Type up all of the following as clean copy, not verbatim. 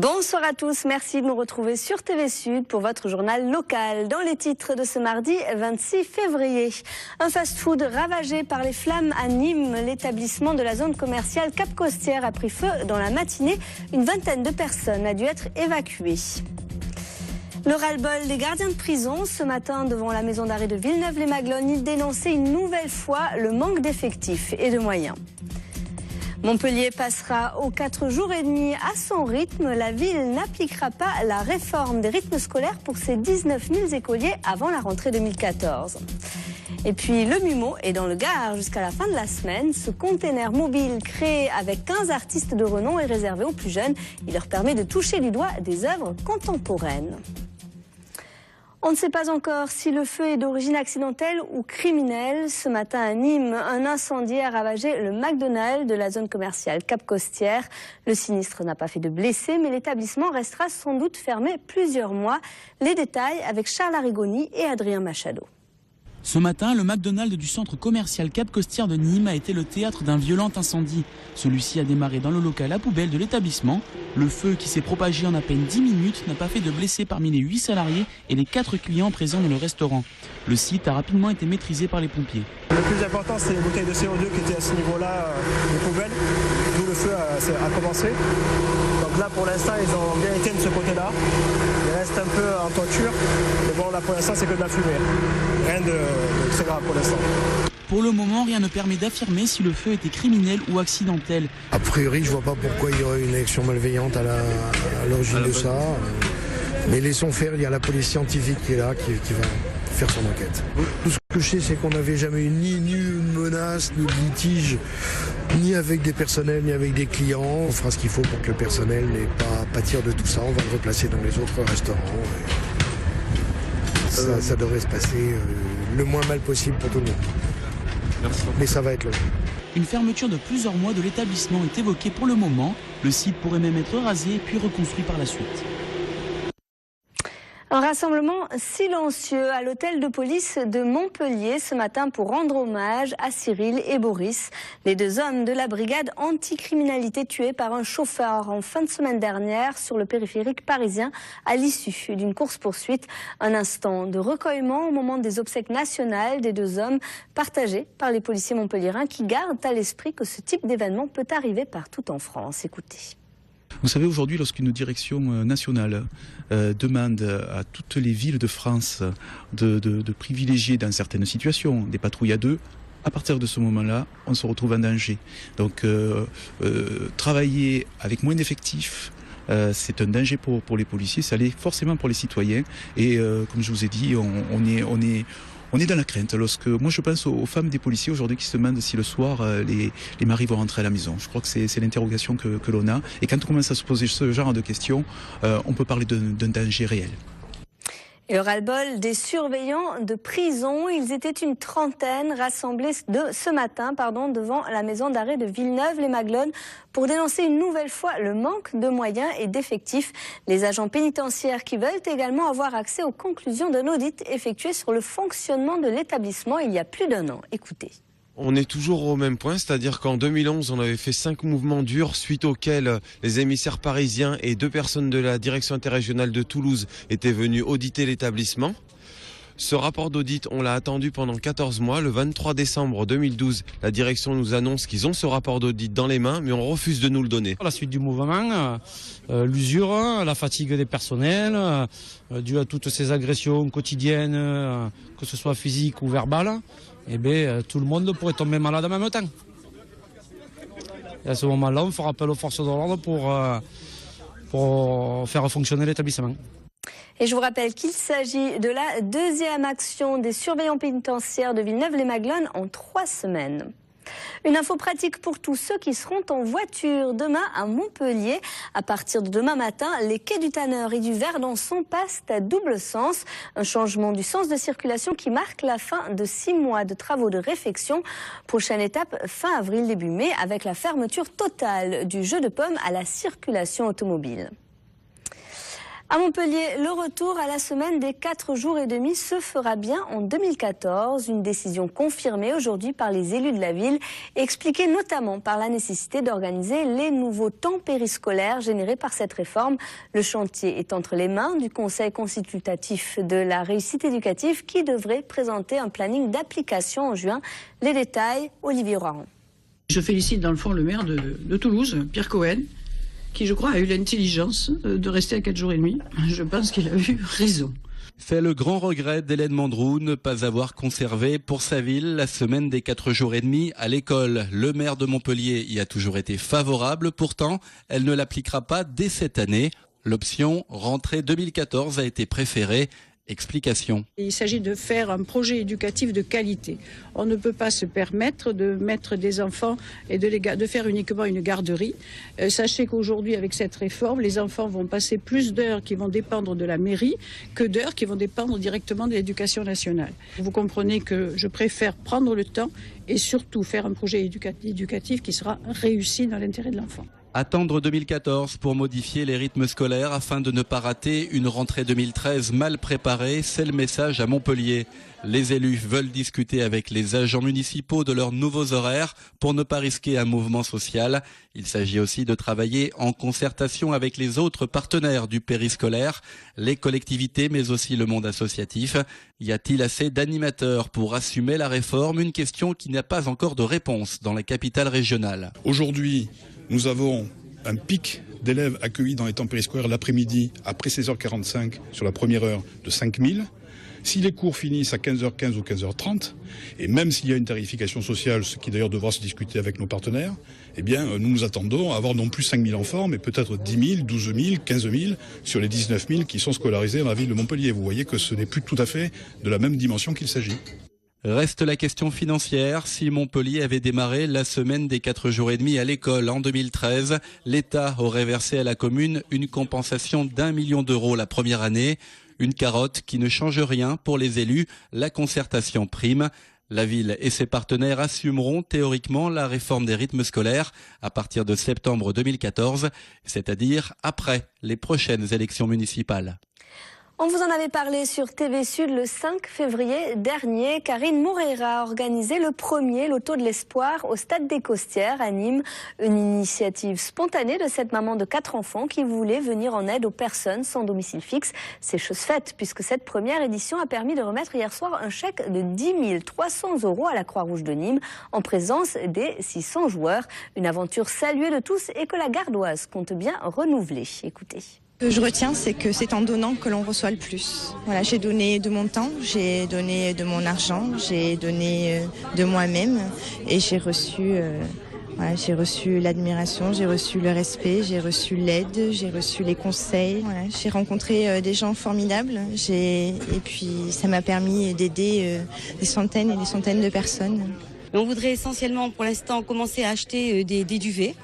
Bonsoir à tous, merci de nous retrouver sur TV Sud pour votre journal local. Dans les titres de ce mardi 26 février, un fast-food ravagé par les flammes à Nîmes. L'établissement de la zone commerciale Cap-Costière a pris feu dans la matinée. Une vingtaine de personnes a dû être évacuées. Le ras-le-bol des gardiens de prison. Ce matin, devant la maison d'arrêt de Villeneuve-les-Maglones, ils dénonçaient une nouvelle fois le manque d'effectifs et de moyens. Montpellier passera aux 4 jours et demi à son rythme. La ville n'appliquera pas la réforme des rythmes scolaires pour ses 19 000 écoliers avant la rentrée 2014. Et puis le MUMO est dans le Gard jusqu'à la fin de la semaine. Ce container mobile créé avec 15 artistes de renom est réservé aux plus jeunes. Il leur permet de toucher du doigt des œuvres contemporaines. On ne sait pas encore si le feu est d'origine accidentelle ou criminelle. Ce matin à Nîmes, un incendie a ravagé le McDonald's de la zone commerciale Cap-Costière. Le sinistre n'a pas fait de blessés, mais l'établissement restera sans doute fermé plusieurs mois. Les détails avec Charles Arrigoni et Adrien Machado. Ce matin, le McDonald's du centre commercial Cap-Costière de Nîmes a été le théâtre d'un violent incendie. Celui-ci a démarré dans le local à poubelle de l'établissement. Le feu, qui s'est propagé en à peine 10 minutes, n'a pas fait de blessés parmi les 8 salariés et les 4 clients présents dans le restaurant. Le site a rapidement été maîtrisé par les pompiers. Le plus important, c'est les bouteilles de CO2 qui étaient à ce niveau-là des poubelles, d'où le feu a commencé. Donc là, pour l'instant, ils ont bien éteint de ce côté-là. Il reste un peu en toiture, mais bon, là, pour l'instant, c'est que de la fumée. Rien de très grave pour l'instant. Pour le moment, rien ne permet d'affirmer si le feu était criminel ou accidentel. A priori, je vois pas pourquoi il y aurait une action malveillante à l'origine de ça. Mais laissons faire, il y a la police scientifique qui est là, qui va faire son enquête. Tout ce que je sais, c'est qu'on n'avait jamais eu ni une menace, ni de litige, ni avec des personnels, ni avec des clients. On fera ce qu'il faut pour que le personnel n'ait pas à pâtir de tout ça. On va le replacer dans les autres restaurants. Ça devrait se passer le moins mal possible pour tout le monde. Mais ça va être long. Une fermeture de plusieurs mois de l'établissement est évoquée pour le moment. Le site pourrait même être rasé puis reconstruit par la suite. Un rassemblement silencieux à l'hôtel de police de Montpellier ce matin pour rendre hommage à Cyril et Boris, les 2 hommes de la brigade anticriminalité tués par un chauffeur en fin de semaine dernière sur le périphérique parisien à l'issue d'une course-poursuite. Un instant de recueillement au moment des obsèques nationales des 2 hommes partagés par les policiers montpelliérains qui gardent à l'esprit que ce type d'événement peut arriver partout en France. Écoutez. Vous savez, aujourd'hui, lorsqu'une direction nationale demande à toutes les villes de France de privilégier dans certaines situations des patrouilles à 2, à partir de ce moment-là, on se retrouve en danger. Donc, travailler avec moins d'effectifs, c'est un danger pour les policiers, ça l'est forcément pour les citoyens. Et comme je vous ai dit, on est dans la crainte. Moi, je pense aux femmes des policiers aujourd'hui qui se demandent si le soir les maris vont rentrer à la maison. Je crois que c'est l'interrogation que l'on a. Et quand on commence à se poser ce genre de questions, on peut parler d'un danger réel. Et le ras-le-bol des surveillants de prison, ils étaient une trentaine rassemblés ce matin devant la maison d'arrêt de Villeneuve-les-Maglones pour dénoncer une nouvelle fois le manque de moyens et d'effectifs. Les agents pénitentiaires qui veulent également avoir accès aux conclusions d'un audit effectué sur le fonctionnement de l'établissement il y a plus d'1 an. Écoutez. On est toujours au même point, c'est-à-dire qu'en 2011, on avait fait 5 mouvements durs suite auxquels les émissaires parisiens et 2 personnes de la direction interrégionale de Toulouse étaient venus auditer l'établissement. Ce rapport d'audit, on l'a attendu pendant 14 mois. Le 23 décembre 2012, la direction nous annonce qu'ils ont ce rapport d'audit dans les mains, mais on refuse de nous le donner. À la suite du mouvement, l'usure, la fatigue des personnels, due à toutes ces agressions quotidiennes, que ce soit physiques ou verbales, tout le monde pourrait tomber malade en même temps. Et à ce moment-là, on fera appel aux forces de l'ordre pour faire fonctionner l'établissement. Et je vous rappelle qu'il s'agit de la 2e action des surveillants pénitentiaires de Villeneuve-les-Maglones en 3 semaines. Une info pratique pour tous ceux qui seront en voiture demain à Montpellier. À partir de demain matin, les quais du Tanneur et du Verdançon passent à double sens. Un changement du sens de circulation qui marque la fin de 6 mois de travaux de réfection. Prochaine étape, fin avril, début mai, avec la fermeture totale du jeu de pommes à la circulation automobile. À Montpellier, le retour à la semaine des 4 jours et demi se fera bien en 2014. Une décision confirmée aujourd'hui par les élus de la ville et expliquée notamment par la nécessité d'organiser les nouveaux temps périscolaires générés par cette réforme. Le chantier est entre les mains du Conseil consultatif de la réussite éducative qui devrait présenter un planning d'application en juin. Les détails, Olivier Roaron. Je félicite dans le fond le maire de Toulouse, Pierre Cohen, qui je crois a eu l'intelligence de rester à 4 jours et demi. Je pense qu'il a eu raison. C'est le grand regret d'Hélène Mandroux, ne pas avoir conservé pour sa ville la semaine des 4 jours et demi à l'école. Le maire de Montpellier y a toujours été favorable, pourtant elle ne l'appliquera pas dès cette année. L'option rentrée 2014 a été préférée. Explication. Il s'agit de faire un projet éducatif de qualité. On ne peut pas se permettre de mettre des enfants et de faire uniquement une garderie. Sachez qu'aujourd'hui, avec cette réforme, les enfants vont passer plus d'heures qui vont dépendre de la mairie que d'heures qui vont dépendre directement de l'éducation nationale. Vous comprenez que je préfère prendre le temps et surtout faire un projet éducatif qui sera réussi dans l'intérêt de l'enfant. Attendre 2014 pour modifier les rythmes scolaires afin de ne pas rater une rentrée 2013 mal préparée, c'est le message à Montpellier. Les élus veulent discuter avec les agents municipaux de leurs nouveaux horaires pour ne pas risquer un mouvement social. Il s'agit aussi de travailler en concertation avec les autres partenaires du périscolaire, les collectivités mais aussi le monde associatif. Y a-t-il assez d'animateurs pour assumer la réforme? Une question qui n'a pas encore de réponse dans la capitale régionale. Aujourd'hui, nous avons un pic d'élèves accueillis dans les temps périscolaires l'après-midi, après 16h45, sur la première heure, de 5000. Si les cours finissent à 15h15 ou 15h30, et même s'il y a une tarification sociale, ce qui d'ailleurs devra se discuter avec nos partenaires, eh bien, nous nous attendons à avoir non plus 5000 enfants, mais peut-être 10 000, 12 000, 15 000 sur les 19 000 qui sont scolarisés dans la ville de Montpellier. Vous voyez que ce n'est plus tout à fait de la même dimension qu'il s'agit. Reste la question financière. Si Montpellier avait démarré la semaine des 4 jours et demi à l'école en 2013, l'État aurait versé à la commune une compensation d'1 million d'euros la première année. Une carotte qui ne change rien pour les élus, la concertation prime. La ville et ses partenaires assumeront théoriquement la réforme des rythmes scolaires à partir de septembre 2014, c'est-à-dire après les prochaines élections municipales. On vous en avait parlé sur TV Sud le 5 février dernier. Karine Moreira a organisé le premier loto de l'espoir au Stade des Costières à Nîmes. Une initiative spontanée de cette maman de 4 enfants qui voulait venir en aide aux personnes sans domicile fixe. C'est chose faite puisque cette première édition a permis de remettre hier soir un chèque de 10 300 € à la Croix-Rouge de Nîmes en présence des 600 joueurs. Une aventure saluée de tous et que la Gardoise compte bien renouveler. Écoutez. Ce que je retiens, c'est que c'est en donnant que l'on reçoit le plus. Voilà, j'ai donné de mon temps, j'ai donné de mon argent, j'ai donné de moi-même et j'ai reçu l'admiration, j'ai reçu le respect, j'ai reçu l'aide, j'ai reçu les conseils. Voilà, j'ai rencontré des gens formidables et puis ça m'a permis d'aider des centaines et des centaines de personnes. On voudrait essentiellement pour l'instant commencer à acheter des duvets.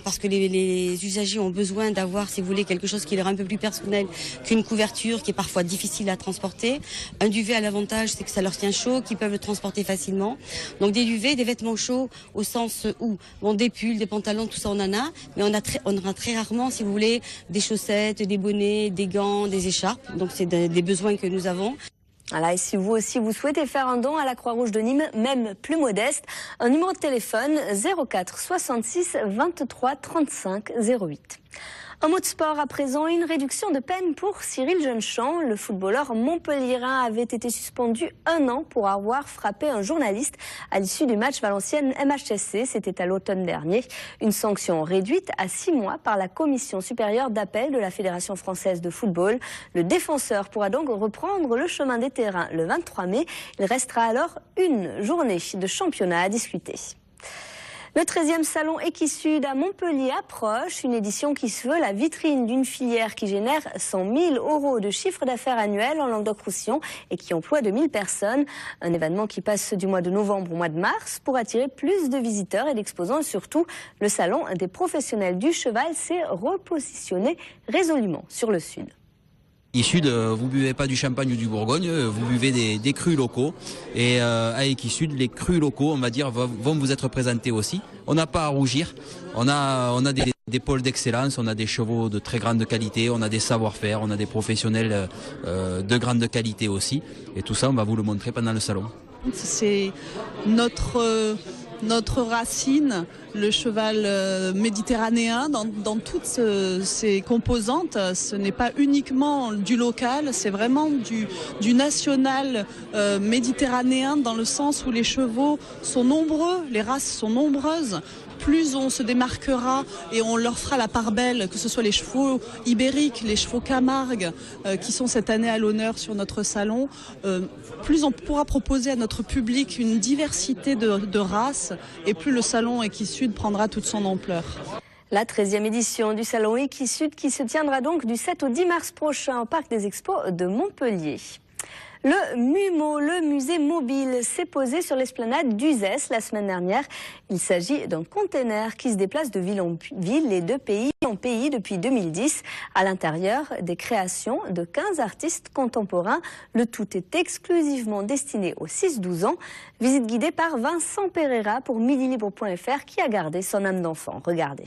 Parce que les usagers ont besoin d'avoir, si vous voulez, quelque chose qui leur est un peu plus personnel qu'une couverture qui est parfois difficile à transporter. Un duvet a l'avantage, c'est que ça leur tient chaud, qu'ils peuvent le transporter facilement. Donc des duvets, des vêtements chauds au sens où, bon, des pulls, des pantalons, tout ça on en a, mais on aura très rarement, si vous voulez, des chaussettes, des bonnets, des gants, des écharpes. Donc c'est des besoins que nous avons. Voilà, et si vous aussi vous souhaitez faire un don à la Croix-Rouge de Nîmes, même plus modeste, un numéro de téléphone 04 66 23 35 08. Un mot de sport à présent, une réduction de peine pour Cyril Jeunechamp. Le footballeur montpelliérain avait été suspendu 1 an pour avoir frappé un journaliste à l'issue du match Valenciennes-MHSC. C'était à l'automne dernier. Une sanction réduite à 6 mois par la commission supérieure d'appel de la Fédération française de football. Le défenseur pourra donc reprendre le chemin des terrains le 23 mai. Il restera alors une journée de championnat à discuter. Le 13e salon Equisud à Montpellier approche, une édition qui se veut la vitrine d'une filière qui génère 100 000 € de chiffre d'affaires annuel en Languedoc-Roussillon et qui emploie 2000 personnes. Un événement qui passe du mois de novembre au mois de mars pour attirer plus de visiteurs et d'exposants. Et surtout, le salon des professionnels du cheval s'est repositionné résolument sur le Sud. Equisud, vous buvez pas du champagne ou du Bourgogne, vous buvez des crus locaux. Et à Equisud, les crus locaux, on va dire, vont vous être présentés aussi. On n'a pas à rougir. On a des Des pôles d'excellence, on a des chevaux de très grande qualité, on a des savoir-faire, on a des professionnels de grande qualité aussi. Et tout ça, on va vous le montrer pendant le salon. C'est notre racine, le cheval méditerranéen, dans toutes ses composantes. Ce n'est pas uniquement du local, c'est vraiment du national méditerranéen, dans le sens où les chevaux sont nombreux, les races sont nombreuses. Plus on se démarquera et on leur fera la part belle, que ce soit les chevaux ibériques, les chevaux Camargue, qui sont cette année à l'honneur sur notre salon, plus on pourra proposer à notre public une diversité de races, et plus le salon Equisud prendra toute son ampleur. La 13e édition du salon Equisud qui se tiendra donc du 7 au 10 mars prochain au Parc des Expos de Montpellier. Le MUMO, le musée mobile, s'est posé sur l'esplanade d'Uzès la semaine dernière. Il s'agit d'un container qui se déplace de ville en ville et de pays en pays depuis 2010. À l'intérieur, des créations de 15 artistes contemporains. Le tout est exclusivement destiné aux 6-12 ans. Visite guidée par Vincent Pereira pour midilibre.fr qui a gardé son âme d'enfant. Regardez.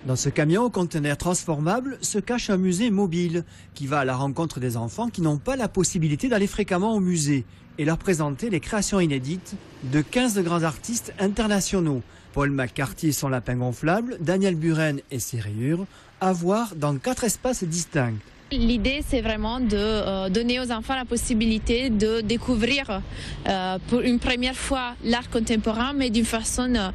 Dans ce camion au conteneur transformable se cache un musée mobile qui va à la rencontre des enfants qui n'ont pas la possibilité d'aller fréquemment au musée et leur présenter les créations inédites de 15 grands artistes internationaux. Paul McCarthy et son lapin gonflable, Daniel Buren et ses rayures, à voir dans 4 espaces distincts. L'idée, c'est vraiment de donner aux enfants la possibilité de découvrir pour une première fois l'art contemporain, mais d'une façon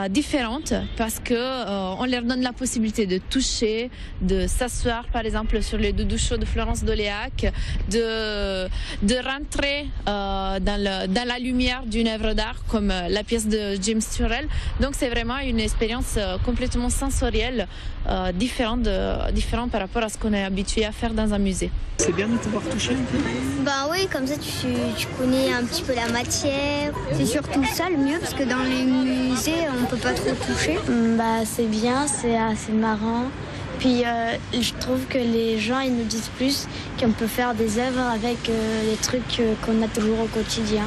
différente, parce que on leur donne la possibilité de toucher, de s'asseoir, par exemple, sur les doudous chauds de Florence Doléac, de rentrer dans la lumière d'une œuvre d'art comme la pièce de James Turrell. Donc, c'est vraiment une expérience complètement sensorielle, différente par rapport à ce qu'on est habitué à faire dans un musée. C'est bien de pouvoir toucher un peu. Bah oui, comme ça tu connais un petit peu la matière. C'est surtout ça le mieux, parce que dans les musées on peut pas trop toucher. Bah c'est bien, c'est assez marrant. Puis je trouve que les gens ils nous disent plus qu'on peut faire des œuvres avec les trucs qu'on a toujours au quotidien.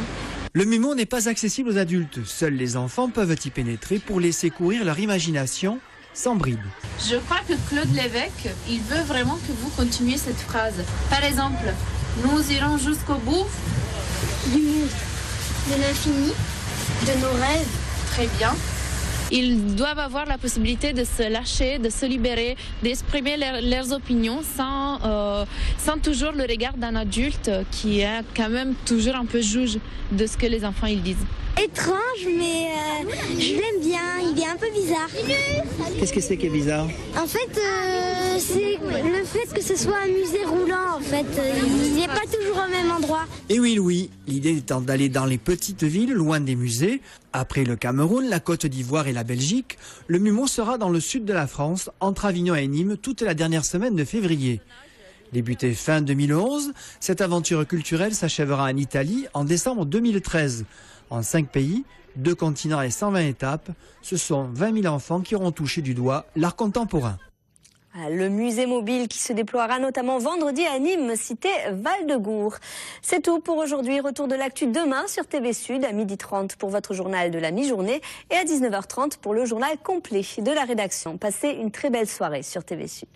Le MUMO n'est pas accessible aux adultes. Seuls les enfants peuvent y pénétrer pour laisser courir leur imagination sans bride. Je crois que Claude Lévesque, il veut vraiment que vous continuiez cette phrase. Par exemple, nous irons jusqu'au bout du monde, de l'infini, de nos rêves. Très bien. Ils doivent avoir la possibilité de se lâcher, de se libérer, d'exprimer leurs opinions sans toujours le regard d'un adulte qui est quand même toujours un peu juge de ce que les enfants ils disent. Étrange, mais je l'aime bien, il est un peu bizarre. Qu'est-ce que c'est qui est bizarre? En fait, c'est le fait que ce soit un musée roulant, en fait. Il n'est pas toujours au même endroit. Et oui, Louis, l'idée étant d'aller dans les petites villes, loin des musées. Après le Cameroun, la Côte d'Ivoire et la Belgique, le MUMO sera dans le sud de la France, entre Avignon et Nîmes, toute la dernière semaine de février. Débutée fin 2011, cette aventure culturelle s'achèvera en Italie en décembre 2013. En 5 pays, 2 continents et 120 étapes, ce sont 20 000 enfants qui auront touché du doigt l'art contemporain. Le musée mobile qui se déploiera notamment vendredi à Nîmes, cité Val-de-Gour. C'est tout pour aujourd'hui. Retour de l'actu demain sur TV Sud à 12h30 pour votre journal de la mi-journée et à 19h30 pour le journal complet de la rédaction. Passez une très belle soirée sur TV Sud.